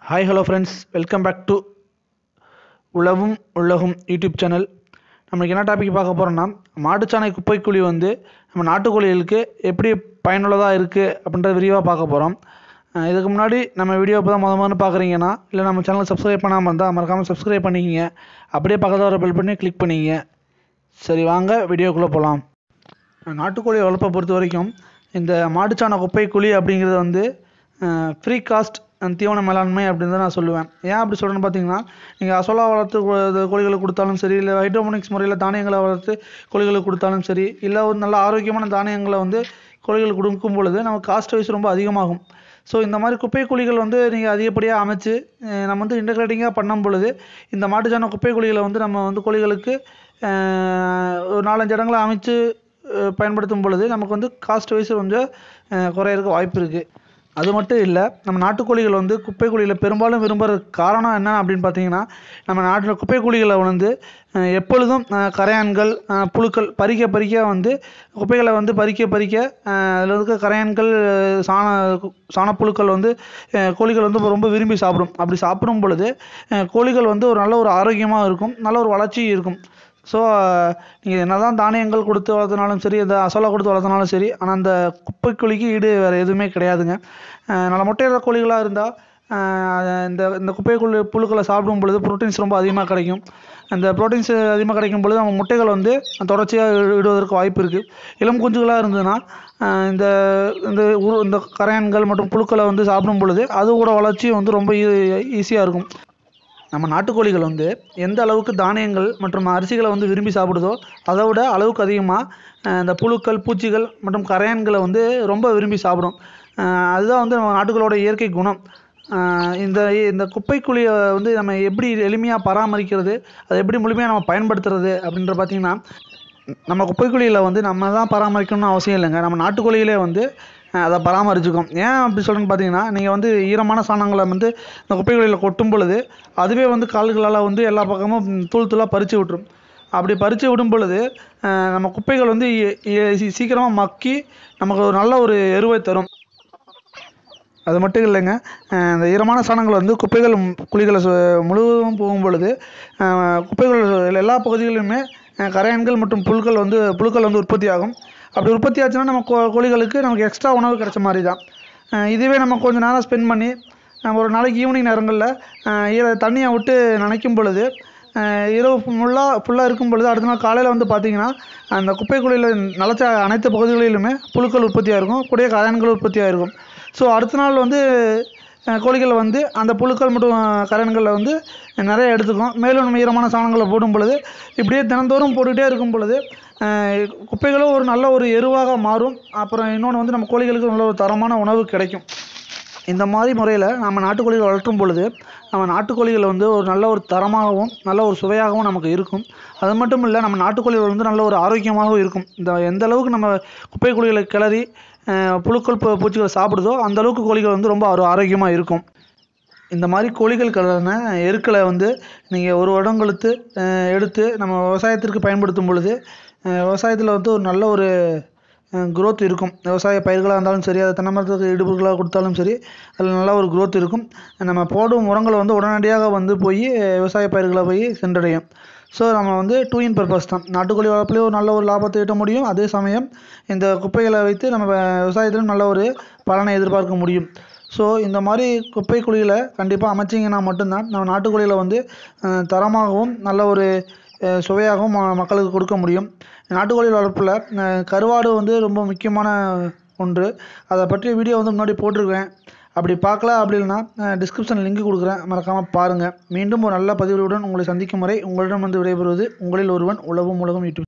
Hi hello friends, welcome back to Uzhavum Ulagum YouTube channel. நம்மளுக்கு என்ன topic பார்க்க போகிறோம்னா, மாட்டுச்சாணை குப்பைக்குழி வந்து நம்ம நாட்டுக்கோழிகளுக்கு எப்படி பயனுள்ளதாக இருக்குது அப்படின்றத விரிவாக பார்க்க போகிறோம். இதுக்கு முன்னாடி நம்ம வீடியோ இப்போ தான் முதல்ல பார்க்குறீங்கன்னா, இல்லை நம்ம சேனல் சப்ஸ்கிரைப் பண்ணாமல் இருந்தால் மறக்காமல் சப்ஸ்கிரைப் பண்ணிக்கிங்க. அப்படியே பக்கத்தில் வர பெல் பண்ணி கிளிக் பண்ணிக்கிங்க. சரி, வாங்க வீடியோக்குள்ளே போகலாம். நாட்டுக்கோழி வளர்ப்பை பொறுத்த வரைக்கும் இந்த மாட்டுச்சாணை குப்பைக்குழி அப்படிங்கிறது வந்து ஃப்ரீ காஸ்ட் தீவன மேலாண்மை அப்படின்னு தான் நான் சொல்லுவேன். ஏன் அப்படி சொல்கிறேன்னு பார்த்தீங்கன்னா, நீங்கள் அசோலா வளர்த்து கோழிகளுக்கு கொடுத்தாலும் சரி, இல்லை ஹைட்ரோபோனிக்ஸ் முறையில் தானியங்களை வளர்த்து கோழிகளுக்கு கொடுத்தாலும் சரி, இல்லை ஒரு நல்ல ஆரோக்கியமான தானியங்களை வந்து கோழிகளுக்கு கொடுக்கும் பொழுது நம்ம காஸ்ட் வைஸ் ரொம்ப அதிகமாகும். ஸோ இந்த மாதிரி குப்பை குழிகள் வந்து நீங்கள் அதிகப்படியாக அமைச்சு நம்ம வந்து இன்டகிரேட்டிங்காக பண்ணும் பொழுது இந்த மாட்டுச்சாண குப்பை குழிகளை வந்து நம்ம வந்து கோழிகளுக்கு ஒரு 4-5 இடங்களை அமைச்சு பயன்படுத்தும் பொழுது நமக்கு வந்து காஸ்ட் வைஸ் கொஞ்சம் குறையிறதுக்கு வாய்ப்பு இருக்குது. அது மட்டும் இல்லை, நம்ம நாட்டுக்கோழிகள் வந்து குப்பை குழியில் பெரும்பாலும் விரும்புகிறதுக்கு காரணம் என்ன அப்படின்னு பார்த்தீங்கன்னா, நம்ம நாட்டில் குப்பை குழிகளை வந்து எப்பொழுதும் கரையான்கள், புழுக்கள் பறிக்க வந்து குப்பைகளை வந்து பறிக்க அதில் இருக்க கரையான்கள், சாணப்புழுக்கள் வந்து கோழிகள் வந்து ரொம்ப விரும்பி சாப்பிடும். அப்படி சாப்பிடும் பொழுது கோழிகள் வந்து ஒரு நல்ல ஒரு ஆரோக்கியமாக இருக்கும், நல்ல ஒரு வளர்ச்சி இருக்கும். ஸோ நீங்கள் என்ன தான் தானியங்கள் கொடுத்து வளர்த்தினாலும் சரி, இந்த அசோலா கொடுத்து வளர்த்தினாலும் சரி, ஆனால் அந்த குப்பைக்குழிக்கு ஈடு வேறு எதுவுமே கிடையாதுங்க. நல்ல முட்டையிற கோழிகளாக இருந்தால் இந்த குப்பைக்குழி புழுக்களை சாப்பிடும் பொழுது ப்ரோட்டீன்ஸ் ரொம்ப அதிகமாக கிடைக்கும். அந்த ப்ரோட்டீன்ஸ் அதிகமாக கிடைக்கும் பொழுது நம்ம முட்டைகள் வந்து தொடர்ச்சியாக இடுவதற்கு வாய்ப்பு இருக்குது. இளம் குஞ்சுகளாக இருந்ததுன்னா இந்த கரையான்கள் மற்றும் புழுக்களை வந்து சாப்பிடும் பொழுது அதோட வளர்ச்சி வந்து ரொம்ப ஈஸியாக இருக்கும். நம்ம நாட்டுக்கோழிகள் வந்து எந்த அளவுக்கு தானியங்கள் மற்றும் அரிசிகளை வந்து விரும்பி சாப்பிடுதோ அதை விட அளவுக்கு அதிகமாக இந்த புழுக்கள், பூச்சிகள் மற்றும் கரையான்களை வந்து ரொம்ப விரும்பி சாப்பிடும். அதுதான் வந்து நம்ம நாட்டுகளோட இயற்கை குணம். இந்த குப்பைக்குழியை வந்து நம்ம எப்படி எளிமையாக பராமரிக்கிறது, அதை எப்படி முழுமையாக நம்ம பயன்படுத்துறது அப்படின்ற பார்த்திங்கன்னா, நம்ம குப்பைக்குழியில் வந்து நம்ம தான் பராமரிக்கணும்னு அவசியம் இல்லைங்க. நம்ம நாட்டுக்கோழிகளே வந்து அதை பராமரிச்சுக்கும். ஏன் அப்படி சொல்கிறேன்னு பார்த்தீங்கன்னா, நீங்கள் வந்து ஈரமான சாணங்களை வந்து இந்த குப்பைக்குழியில் கொட்டும் பொழுது அதுவே வந்து கால்களால் வந்து எல்லா பக்கமும் தூளாக பறித்து விட்டுரும். அப்படி பறித்து விடும் பொழுது நம்ம குப்பைகள் வந்து சீக்கிரமாக மக்கி நமக்கு ஒரு நல்ல ஒரு எருவை தரும். அது மட்டும் இல்லைங்க, இந்த ஈரமான சாணங்கள் வந்து குப்பைகள் குழிகளை முழுவதும் போகும் பொழுது குப்பைகள் எல்லா பகுதிகளிலுமே கரையான்கள் மற்றும் புழுக்கள் வந்து உற்பத்தி ஆகும். அப்படி உற்பத்தி ஆச்சுன்னா நம்ம கோழிகளுக்கு நமக்கு எக்ஸ்ட்ரா உணவு கிடைச்ச மாதிரி தான். இதுவே நம்ம கொஞ்சம் நேரம் ஸ்பெண்ட் பண்ணி நம்ம ஒரு நாளைக்கு ஈவினிங் நேரங்களில் தண்ணியை விட்டு நனைக்கும் பொழுது இரவு ஃபுல்லாக இருக்கும் பொழுது அடுத்த நாள் காலையில் வந்து பார்த்திங்கன்னா அந்த குப்பைக்குழியில் நிலச்ச அனைத்து பகுதிகளிலுமே புழுக்கள் உற்பத்தியாக இருக்கும், கூடிய கரையான்கள் உற்பத்தியாக இருக்கும். ஸோ அடுத்த நாள் வந்து கோழிகள் வந்து அந்த புழுக்கள் மற்றும் கரையான்களில் வந்து நிறைய எடுத்துக்கும். மேலும் நம்ம ஈரமான சாணங்களை போடும் பொழுது இப்படியே தினந்தோறும் போட்டுக்கிட்டே இருக்கும் பொழுது குப்பைகளும் ஒரு நல்ல ஒரு எருவாக மாறும். அப்புறம் இன்னொன்று வந்து நம்ம கோழிகளுக்கு நல்ல ஒரு தரமான உணவு கிடைக்கும். இந்த மாதிரி முறையில் நம்ம நாட்டுக்கோழிகள் வளர்த்தும் பொழுது நம்ம நாட்டுக்கோழிகள் வந்து ஒரு நல்ல ஒரு தரமாகவும் நல்ல ஒரு சுவையாகவும் நமக்கு இருக்கும். அது மட்டும் இல்லை, நம்ம நாட்டுக்கோழிகள் வந்து நல்ல ஒரு ஆரோக்கியமாகவும் இருக்கும். எந்த அளவுக்கு நம்ம குப்பைக்குழிகளை கிளறி புழுக்கள் பூச்சிகளை சாப்பிடுதோ அந்த அளவுக்கு கோழிகள் வந்து ரொம்ப ஆரோக்கியமாக இருக்கும். இந்த மாதிரி கோழிகளுக்கான எருக்களை வந்து நீங்கள் ஒரு வருடம் கழித்து எடுத்து நம்ம விவசாயத்திற்கு பயன்படுத்தும் பொழுது விவசாயத்தில் வந்து ஒரு நல்ல ஒரு குரோத் இருக்கும். விவசாய பயிர்களாக இருந்தாலும் சரி, அதை தென்னமரத்துக்கு இடுபொருட்களாக கொடுத்தாலும் சரி, அதில் நல்ல ஒரு குரோத் இருக்கும். நம்ம போடும் உரங்களை வந்து உடனடியாக வந்து போய் விவசாய பயிர்களை போய் சென்றடையும். ஸோ நம்ம வந்து 2 in பர்பஸ் தான். நாட்டுக்கோழி வளர்ப்புலேயே ஒரு நல்ல ஒரு லாபத்தை ஈட்ட முடியும், அதே சமயம் இந்த குப்பைகளை வைத்து நம்ம விவசாயத்திலும் நல்ல ஒரு பலனை எதிர்பார்க்க முடியும். ஸோ இந்த மாதிரி குப்பை குழிகளை கண்டிப்பாக அமைச்சிங்கன்னா மட்டும்தான் நம்ம நாட்டுக்கோழிகளை வந்து தரமாகவும் நல்ல ஒரு சுவையாகவும் மக்களுக்கு கொடுக்க முடியும். நாட்டுக்கோழி வளர்ப்பில் கருவாடு வந்து ரொம்ப முக்கியமான ஒன்று. அதை பற்றிய வீடியோ வந்து முன்னாடி போட்டிருக்கேன். அப்படி பார்க்கல அப்படின்னா டிஸ்கிரிப்ஷன் லிங்க் கொடுக்குறேன், மறக்காமல் பாருங்கள். மீண்டும் ஒரு நல்ல பதிவுடன் உங்களை சந்திக்கும் வரை உங்களிடம் வந்து விடைபெறுவது உங்களில் ஒருவன். உழவும் உலகம் யூடியூப்.